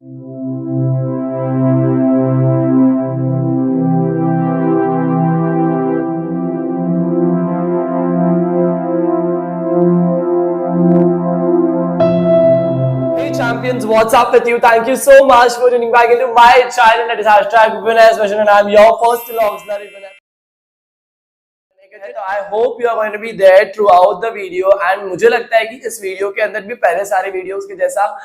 Champions, what's up with you? Thank you so much for tuning back into my channel. That is #Vinay and I'm your personal auxiliary Vinay. I hope you are going to be there throughout the video and मुझे लगता है कि इस video के अंदर भी पहले सारे वीडियोस के जैसा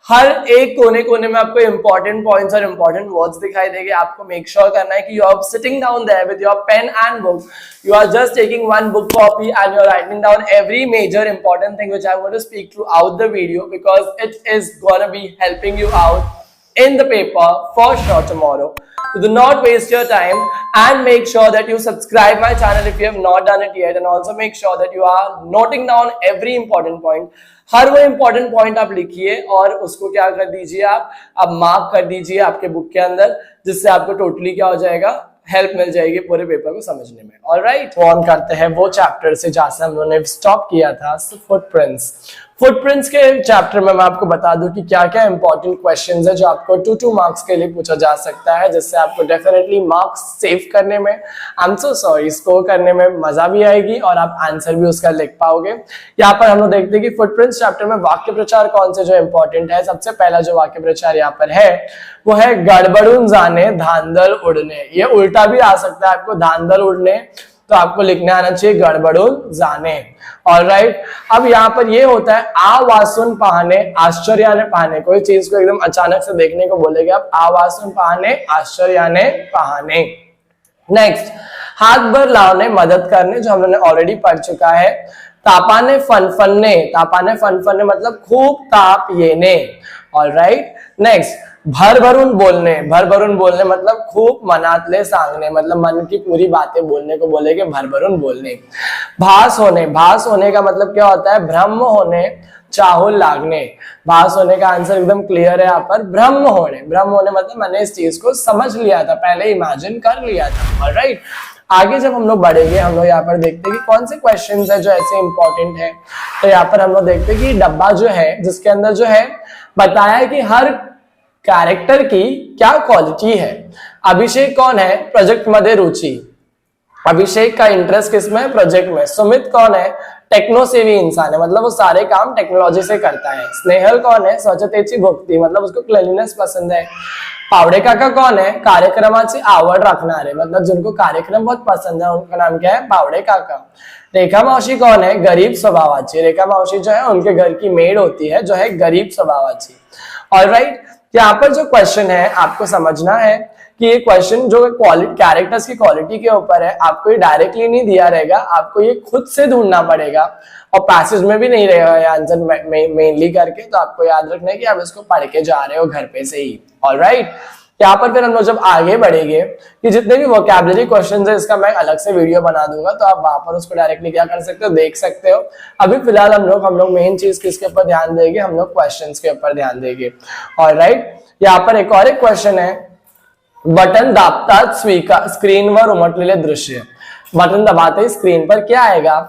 हर एक कोने कोने में आपको इंपॉर्टेंट पॉइंट्स और इंपॉर्टेंट वर्ड्स दिखाई देंगे। आपको मेक श्योर करना है कि you are sitting down there with your pen and book, you are just taking one book copy and you are writing down every major important thing which I am going to speak throughout the video because it is gonna be helping you out in the paper for sure tomorrow. So do not waste your time and make sure that you subscribe my channel if you have not done it yet, and also make sure that you are noting down every important point. हर वो important point आप लिखिए और उसको क्या कर दीजिए, आप mark कर दीजिए आपके बुक के अंदर, जिससे आपको टोटली क्या हो जाएगा, हेल्प मिल जाएगी पूरे पेपर को समझने में। ऑलराइट, ऑन करते हैं वो चैप्टर से जहां से हम लोगों ने स्टॉप किया था, फुटप्रिंट्स। फुटप्रिंट्स के चैप्टर में मैं आपको बता दूं कि क्या क्या इंपॉर्टेंट क्वेश्चंस है जो आपको 2 मार्क्स के लिए पूछा जा सकता है, जिससे आपको डेफिनेटली मार्क्स सेव करने में, I am so sorry, score करने में मजा भी आएगी और आप आंसर भी उसका लिख पाओगे। यहाँ पर हम लोग देखते हैं कि फुटप्रिंट्स चैप्टर में वाक्य प्रचार कौन से जो इंपॉर्टेंट है। सबसे पहला जो वाक्य प्रचार यहाँ पर है वो है गड़बड़ून जाने धांधल उड़ने। ये उल्टा भी आ सकता है, आपको धांधल उड़ने तो आपको लिखने आना चाहिए गड़बड़ून जाने। ऑलराइट, अब यहाँ पर ये होता है आवासुन पहाने आश्चर्याने पहाने। कोई चीज को एकदम अचानक से देखने को बोलेगे आप, आवासुन पहाने आश्चर्याने पहाने। नेक्स्ट, हाथ भर लावने मदद करने, जो हमने ऑलरेडी पढ़ चुका है। तापाने फनफनने, तापाने फनफनने मतलब खूब ताप येने। ऑलराइट, नेक्स्ट, भर भरून बोलने, भर भरून बोलने मतलब खूब मनातले सांगने, मतलब मन की पूरी बातें बोलने को बोलेगे भर भरून बोलने। भास होने, भास होने का मतलब क्या होता है, ब्रह्म होने चाहुल लागने। भास होने का आंसर एकदम क्लियर है यहाँ पर, ब्रह्म होने। ब्रह्म होने मतलब मैंने इस चीज को समझ लिया था, पहले इमेजिन कर लिया था। ऑलराइट, आगे जब हम लोग बढ़ेंगे हम लोग यहाँ पर देखते हैं कि कौन से क्वेश्चंस है जो ऐसे इंपॉर्टेंट है। तो यहाँ पर हम लोग देखते हैं कि डब्बा जो है जिसके अंदर जो है बताया है कि हर कैरेक्टर की क्या क्वालिटी है। अभिषेक कौन है, प्रोजेक्ट मध्ये रुचि, अभिषेक का इंटरेस्ट किसमें, प्रोजेक्ट में। सुमित कौन है, टेक्नो सेवी इंसान है, मतलब वो सारे काम टेक्नोलॉजी से करता है। स्नेहल कौन है, स्वच्छतेची भक्ती, मतलब उसको क्लीनलीनेस पसंद है। पावडे काका कौन है, कार्यक्रमाची आवड राखणारे, मतलब जिनको कार्यक्रम बहुत पसंद है उनका नाम क्या है, पावडे काका। रेखा मावशी कौन है, गरीब स्वभावाची, रेखा मावशी जो है उनके घर की मेड होती है जो है गरीब स्वभावाची। ऑलराइट, यहाँ पर जो क्वेश्चन है आपको समझना है कि ये क्वेश्चन जो क्वालिटी कैरेक्टर्स की क्वालिटी के ऊपर है, आपको ये डायरेक्टली नहीं दिया रहेगा, आपको ये खुद से ढूंढना पड़ेगा और पैसेज में भी नहीं रहेगा ये आंसर मेनली करके। तो आपको याद रखना है कि आप इसको पढ़ के जा रहे हो घर पे से ही। ऑलराइट, यहाँ पर फिर हम लोग जब आगे बढ़ेंगे कि जितने भी वोकैबुलरी क्वेश्चंस है इसका मैं अलग से वीडियो बना दूंगा, तो आप वहां पर उसको डायरेक्टली क्या कर सकते हो, देख सकते हो। अभी फिलहाल हम लोग मेन चीज किसके ऊपर ध्यान देंगे, हम लोग क्वेश्चंस के ऊपर ध्यान देंगे। ऑलराइट, यहाँ पर एक और एक क्वेश्चन है, बटन दाबतात स्क्रीनवर उमटलेले दृश्य। बटन दबाते स्क्रीन पर क्या आएगा,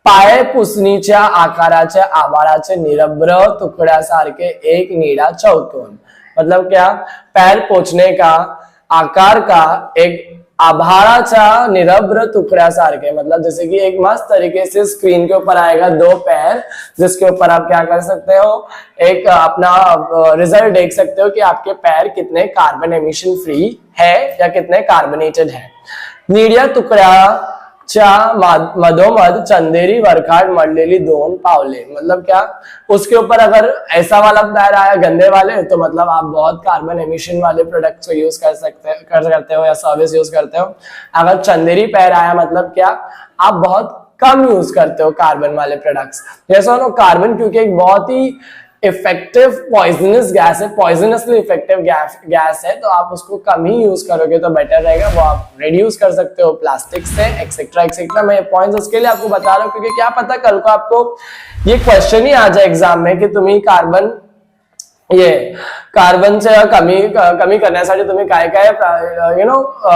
पाय पुसणीच्या आकाराच्या आभाळाचे निरभ्र तुकड्यासारखे एक निळा चौकोन, मतलब क्या, पैर पोछने का आकार का एक आभाळाचा निरभ्र टुकड्यासारखे, मतलब जैसे कि एक मस्त तरीके से स्क्रीन के ऊपर आएगा 2 पैर, जिसके ऊपर आप क्या कर सकते हो, एक अपना रिजल्ट देख सकते हो कि आपके पैर कितने कार्बन एमिशन फ्री है या कितने कार्बोनेटेड है। निळ्या तुकड्याच्या मधोमध चंदेरी वरखाड मडलेली 2 पावले, मतलब क्या, उसके ऊपर अगर ऐसा वाला पैर आया गंदे वाले तो मतलब आप बहुत कार्बन एमिशन वाले प्रोडक्ट्स को यूज करते हो या सर्विस यूज करते हो। अगर चंदेरी पैर आया मतलब क्या, आप बहुत कम यूज करते हो कार्बन वाले प्रोडक्ट्स। जैसा ना, कार्बन क्योंकि एक बहुत ही इफेक्टिव पॉइजनस गैस है, पॉइजनसली इफेक्टिव गैस है, तो आप उसको कम ही यूज करोगे तो बेटर रहेगा। वो आप रिड्यूस कर सकते हो प्लास्टिक से, एक्सेट्रा एक्सेट्रा। मैं पॉइंट्स उसके लिए आपको बता रहा हूँ क्योंकि क्या पता कल को आपको ये क्वेश्चन ही आ जाए एग्जाम में कि तुम्हें कार्बन ये कार्बन से कमी करण्यासाठी तुम्ही काय काय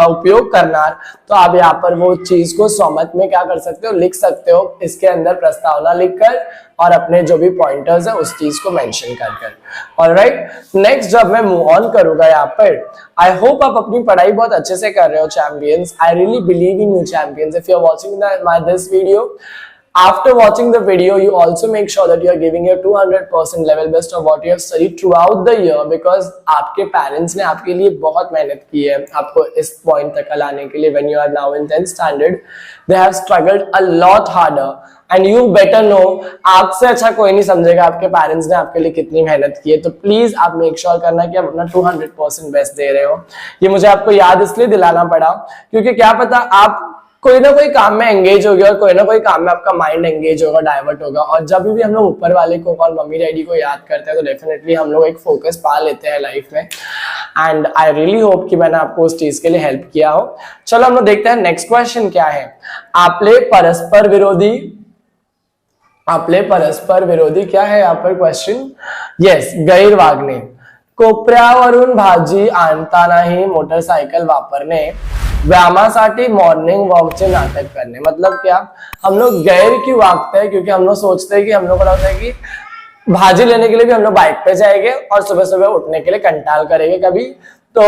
उपयोग करणार, तो आप यहाँ पर वो चीज को स्वमत में क्या कर सकते हो, लिख सकते हो, इसके अंदर प्रस्तावना लिखकर और अपने जो भी पॉइंटर्स है उस चीज को मेंशन कर। ऑलराइट, नेक्स्ट जब मैं मूव ऑन करूंगा यहाँ पर, आई होप आप अपनी पढ़ाई बहुत अच्छे से कर रहे हो champions. I really believe in you champions. If you are watching my this video, after watching the video, you also make sure that you are giving your 200% level best of what you have studied throughout the year, because आपके parents ने आपके लिए बहुत मेहनत की है आपको इस point तक लाने के लिए। When you are now in 10th standard, they have struggled a lot harder, and you better know, आपसे अच्छा कोई नहीं समझेगा आपके पेरेंट्स ने आपके लिए कितनी मेहनत की है। तो प्लीज आप मेक श्योर करना कि आप अपना 200% बेस्ट दे रहे हो। ये मुझे आपको याद इसलिए दिलाना पड़ा क्योंकि क्या पता आप कोई ना कोई काम में एंगेज हो गया और कोई ना कोई काम में आपका माइंड एंगेज होगा, डाइवर्ट होगा, और जब भी हम लोग ऊपर वाले को और मम्मी डैडी को याद करते हैं तो डेफिनेटली हम लोग एक फोकस पा लेते हैं लाइफ में। एंड आई रियली होप कि मैंने आपको उस चीज के लिए हेल्प किया हो। चलो हम लोग देखते हैं नेक्स्ट क्वेश्चन क्या है। आपले परस्पर विरोधी क्या है यहाँ पर क्वेश्चन? यस, गैर वागणे। कोपऱ्यावरून भाजी आणता नाही मोटरसायकल वापरणे, व्यायामासाठी मॉर्निंग वॉकचे नाटक करने। मतलब क्या, हम लोग गैर क्यों वागते हैं? क्योंकि हम लोग सोचते हैं कि हम लोग को लगता है कि भाजी लेने के लिए भी हम लोग बाइक पे जाएंगे और सुबह सुबह उठने के लिए कंटाल करेंगे कभी। तो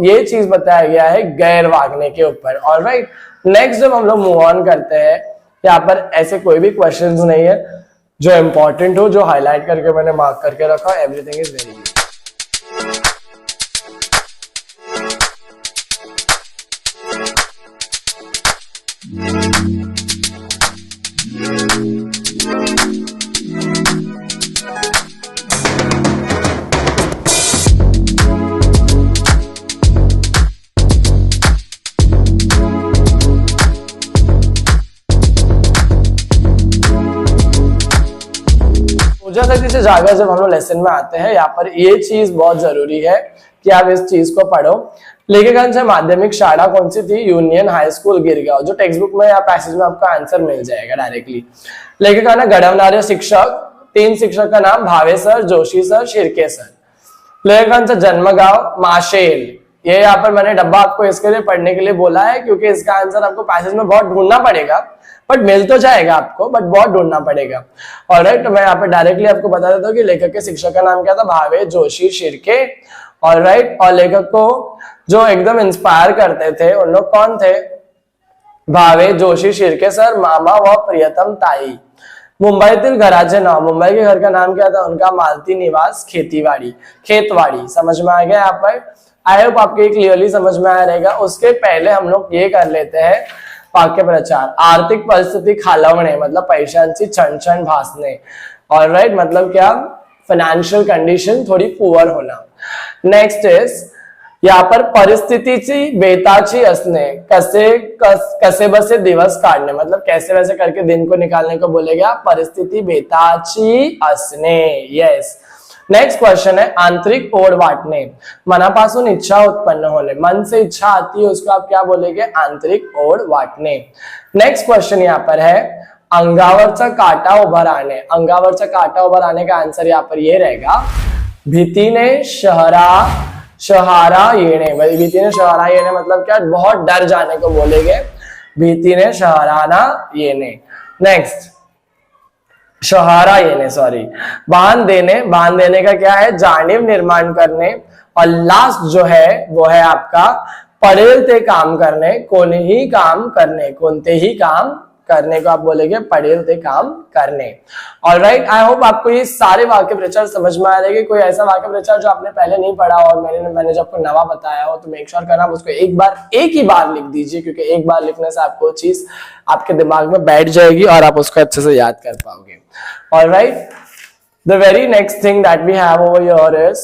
ये चीज बताया गया है गैर वागने के ऊपर। ऑलराइट, नेक्स्ट जब हम लोग मूव ऑन करते हैं, यहाँ पर ऐसे कोई भी क्वेश्चंस नहीं है जो इंपॉर्टेंट हो, जो हाईलाइट करके मैंने मार्क करके रखा। Everything is very good. किसी जगह जब हम लोग लेसन में आते हैं, यहाँ पर ये चीज बहुत जरूरी है कि आप इस चीज को पढ़ो। लेखकांची माध्यमिक शाळा कौन सी थी? Union high school Girgaon. जो टेक्स्ट बुक में या पैसेज में आपका आंसर मिल जाएगा डायरेक्टली। लेखकांना घडवणारे शिक्षक, 3 शिक्षक का नाम Bhave sir, Joshi sir, Shirke sir. लेखकांचा जन्मगांव माशेल। ये यहाँ पर मैंने डब्बा आपको इसके लिए पढ़ने के लिए बोला है क्योंकि इसका आंसर आपको पैसेज में बहुत ढूंढना पड़ेगा, बट मिल तो जाएगा आपको, बट बहुत ढूंढना पड़ेगा। ऑलराइट, तो मैं यहाँ पर डायरेक्टली आपको बता देता हूँ कि लेखक के शिक्षक का नाम क्या था? भावे, जोशी, शिर्के। ऑलराइट, और लेखक को जो एकदम इंस्पायर करते थे उन लोग कौन थे? भावे, जोशी, शिर्के सर, मामा व प्रियतम ताई। मुंबईतील घराचे नाव, मुंबई के घर का नाम क्या था उनका? मालती निवास खेतवाड़ी। समझ में आ गया यहाँ पर? आई होप आपके क्लियरली समझ में आया रहेगा। उसके पहले हम लोग ये कर लेते हैं वाक्य प्रचार। आर्थिक परिस्थिती खालावणे मतलब पैशांची छणछण भासणे। ऑलराइट, मतलब क्या? फाइनेंशियल कंडीशन थोड़ी पुअर होना। नेक्स्ट इज यहाँ पर परिस्थितीची बेताची असणे, कसे बसे दिवस काढणे, मतलब कैसे वैसे करके दिन को निकालने को बोलेगा। परिस्थिती बेताची असणे। यस, नेक्स्ट क्वेश्चन है आंतरिक ओढ वाटणे, मनापासून इच्छा उत्पन्न होने। मन से इच्छा आती है उसको आप क्या बोलेंगे? आंतरिक ओढ वाटणे। नेक्स्ट क्वेश्चन यहाँ पर है अंगावरचा काटा उभा राहणे। अंगावरचा काटा उभा राहणे का आंसर यहाँ पर ये रहेगा भीतीने शहारा येणे। भीतीने शहारा येणे मतलब क्या? बहुत डर जाने को बोलेंगे, भीतीने शहाराना येणे। नेक्स्ट शहारा येणे, सॉरी, बांध देने का क्या है? जाणीव निर्माण करने। और लास्ट जो है वो है आपका पडेल ते काम करणे, कोणतेही काम करने को आप बोलेंगे पडेल ते काम करने। ऑलराइट, आई होप आपको ये सारे वाक्य प्रचार समझ में आ रहे हैं। कोई ऐसा वाक्य प्रचार जो आपने पहले नहीं पढ़ा और मैंने जब आपको नवा बताया हो तो मेक श्योर करना उसको एक ही बार लिख दीजिए, क्योंकि एक बार लिखने से आपको चीज आपके दिमाग में बैठ जाएगी और आप उसको अच्छे से याद कर पाओगे। Alright, the very next thing that we have over here is,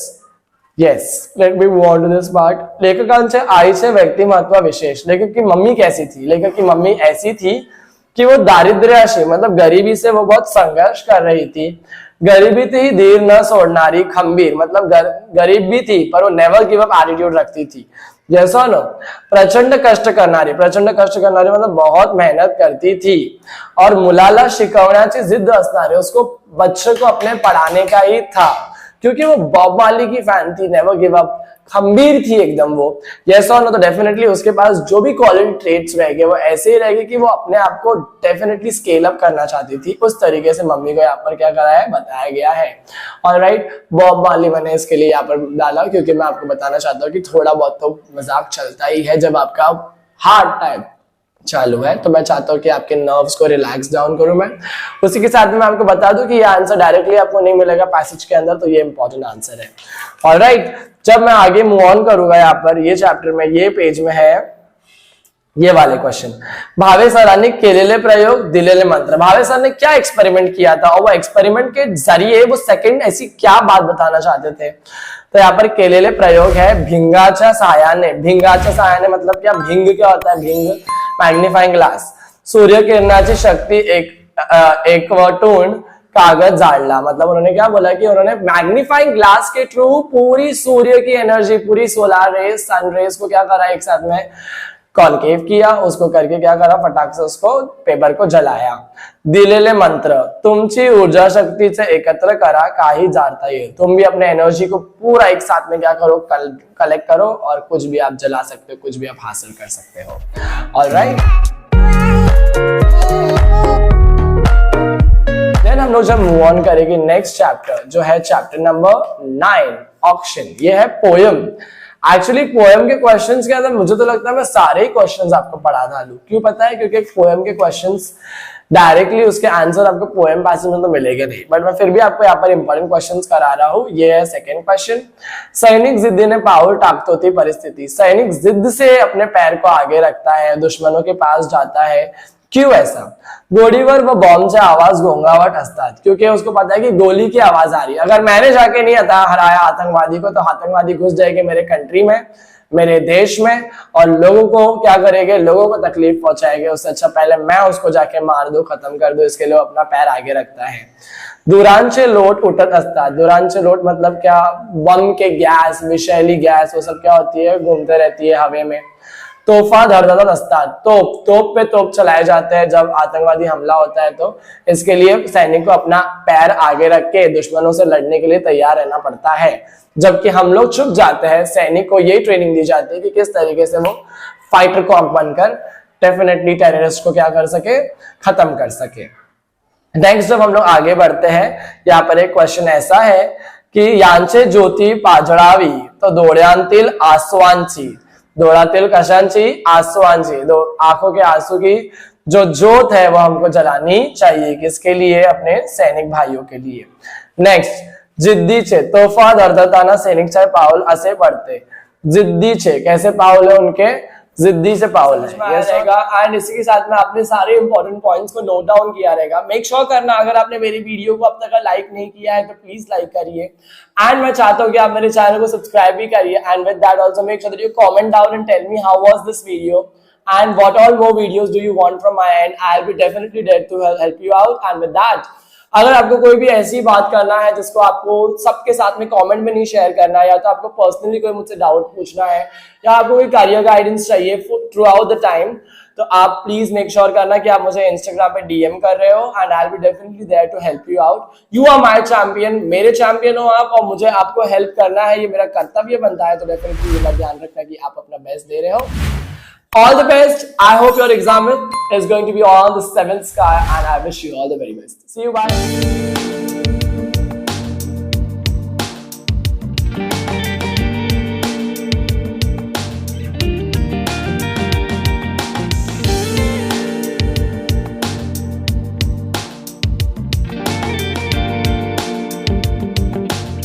yes, let me move on to this part. लेखकांचे आईचे व्यक्तिमत्व विशेष। लेखक की मम्मी कैसी थी? लेखक की मम्मी ऐसी थी कि वो दारिद्र्याशी मतलब गरीबी से वो बहुत संघर्ष कर रही थी। गरीबी थी, धीर न सोड़नारी, खंबीर मतलब गरीब भी थी पर वो नेवर गिव अप एटीट्यूड रखती थी। जैसा नो, प्रचंड कष्ट करनारी मतलब बहुत मेहनत करती थी। और मुलाला शिकवण्याची जिद्द असणारी, उसको बच्चे को अपने पढ़ाने का ही था। क्योंकि वो बॉब मार्ली की फैन थी, नेवर गिव अप, खंबीर थी एकदम वो। यस और नो, तो डेफिनेटली उसके पास जो भी क्वालिटी ट्रेट्स रह गए वो ऐसे ही रह गए कि वो अपने आप को डेफिनेटली स्केल अप करना चाहती थी। उस तरीके से मम्मी को यहाँ पर क्या करा है, बताया गया है। ऑलराइट, बॉब मार्ली मैंने इसके लिए यहाँ पर डाला क्योंकि मैं आपको बताना चाहता हूँ कि थोड़ा बहुत तो मजाक चलता ही है जब आपका हार्ड टाइम चालू है, तो मैं चाहता हूँ कि आपके नर्व्स को रिलैक्स डाउन करूं मैं। उसी के साथ में मैं आपको बता दूं कि ये आंसर डायरेक्टली आपको नहीं मिलेगा पैसेज के अंदर, तो ये इंपॉर्टेंट आंसर है। ऑलराइट, जब मैं आगे मूव ऑन करूंगा यहाँ पर ये चैप्टर में, ये पेज में है ये वाले क्वेश्चन, भावे सरांनी केलेले प्रयोग दिलेले मंत्र। भावे सर ने क्या एक्सपेरिमेंट किया था और वो एक्सपेरिमेंट के जरिए वो सेकंड ऐसी क्या बात बताना चाहते थे। तो यहाँ पर केलेले प्रयोग है भिंगाच्या साहाय्याने। भिंगाच्या साहाय्याने मतलब क्या, भिंग क्या होता है, भिंग मैग्नीफाइंग ग्लास, सूर्य किरणाची शक्ती एकवटून कागज जाळला। मतलब उन्होंने क्या बोला कि उन्होंने मैग्नीफाइंग ग्लास के थ्रू पूरी सूर्य की एनर्जी, पूरी सोलर रेज, सन रेज को क्या करा एक साथ में कॉन्केव किया, उसको करके क्या करा, फटाक से उसको पेपर को जलाया। दिलेले मंत्र, तुमची ऊर्जा शक्ति से एकत्र करा काही जाता है। तुम भी अपने एनर्जी को पूरा एक साथ में क्या करो, कलेक्ट करो और कुछ भी आप जला सकते हो, कुछ भी आप हासिल कर सकते हो। ऑलराइट, देन हम लोग जब मूव ऑन करेंगे नेक्स्ट चैप्टर जो है चैप्टर नंबर 9 ऑक्शन। ये है पोयम। एक्चुअली पोएम के क्वेश्चंस के अंदर मुझे तो लगता है मैं सारे ही क्वेश्चंस आपको पढ़ा डालूं। क्यों पता है, क्योंकि पोएम के क्वेश्चंस डायरेक्टली उसके आंसर आपको पोएम पैसेज में तो मिलेंगे नहीं, बट मैं फिर भी आपको यहाँ पर इंपॉर्टेंट क्वेश्चंस करा रहा हूँ। ये है सेकंड क्वेश्चन, सैनिक जिद्दीने पाऊल टाकतो ती परिस्थिति। सैनिक जिद्द से अपने पैर को आगे रखता है, दुश्मनों के पास जाता है, क्यों ऐसा। गोलीवर व बॉम्ब से आवाज घोंघावट असतात, क्योंकि उसको पता है कि गोली की आवाज आ रही है, अगर मैंने जाके नहीं हराया आतंकवादी को तो आतंकवादी घुस जाएंगे मेरे कंट्री में, मेरे देश में, और लोगों को क्या करेंगे, लोगों को तकलीफ पहुंचाएंगे। उससे अच्छा पहले मैं उसको जाके मार दूं, खत्म कर दूं। इसके लिए वो अपना पैर आगे रखता है। दुरांचे लोट उठत असतात। दुरांचे लोट मतलब क्या, बम के गैस, विषैली गैस, वो सब क्या होती है, घूमते रहती है हवा में। तोहफा धड़धड़त असतात, तोप पे तोप चलाए जाते हैं जब आतंकवादी हमला होता है, तो इसके लिए सैनिक को अपना पैर आगे रख के दुश्मनों से लड़ने के लिए तैयार रहना पड़ता है। जबकि हम लोग छुप जाते हैं, सैनिक को यही ट्रेनिंग दी जाती है कि किस तरीके से वो फाइटर को बनकर डेफिनेटली टेररिस्ट को क्या कर सके, खत्म कर सके। नेक्स्ट जब हम लोग आगे बढ़ते हैं, यहाँ पर एक क्वेश्चन ऐसा है कि यांचे ज्योती पाजळावी तो डोळ्यांतील आसवांची। डोळ्यातील कशांची, आंसुआंची, आंखों के आंसू की जो जोत है वो हमको जलानी चाहिए। किसके लिए, अपने सैनिक भाइयों के लिए। नेक्स्ट, जिद्दीचे तोफा धरधरताना सैनिकचे पाऊल असे पडते। जिद्दीचे कैसे पाऊल है उनके, जिद्दी से पाऊल है रहेगा। एंड इसी के साथ में आपने सारे इंपॉर्टेंट पॉइंट्स को नोट डाउन किया रहेगा। मेक श्योर करना अगर आपने मेरी वीडियो को अब तक लाइक नहीं किया है तो प्लीज लाइक करिए, एंड मैं चाहता हूँ कि आप मेरे चैनल को सब्सक्राइब भी करिए। And with that also make sure that you comment down and tell me how was this video and what all more videos do you want from my end. I'll be definitely there to help you out. And with that, अगर आपको कोई भी ऐसी बात करना है जिसको आपको सबके साथ में कमेंट में नहीं शेयर करना है, या तो आपको पर्सनली कोई मुझसे डाउट पूछना है, या आपको कोई करियर गाइडेंस चाहिए थ्रू आउट द टाइम, तो आप प्लीज मेक श्योर करना कि आप मुझे इंस्टाग्राम पे डीएम कर रहे हो, and I will be definitely there to help you out. You are my champion, मेरे चैंपियन हो आप, और मुझे आपको हेल्प करना है, ये मेरा कर्तव्य बनता है। तो डेफिनेटली ये ध्यान रखना कि आप अपना बेस्ट दे रहे हो। All the best. I hope your exam is going to be on the 7th sky, and I wish you all the very best. See you. Bye.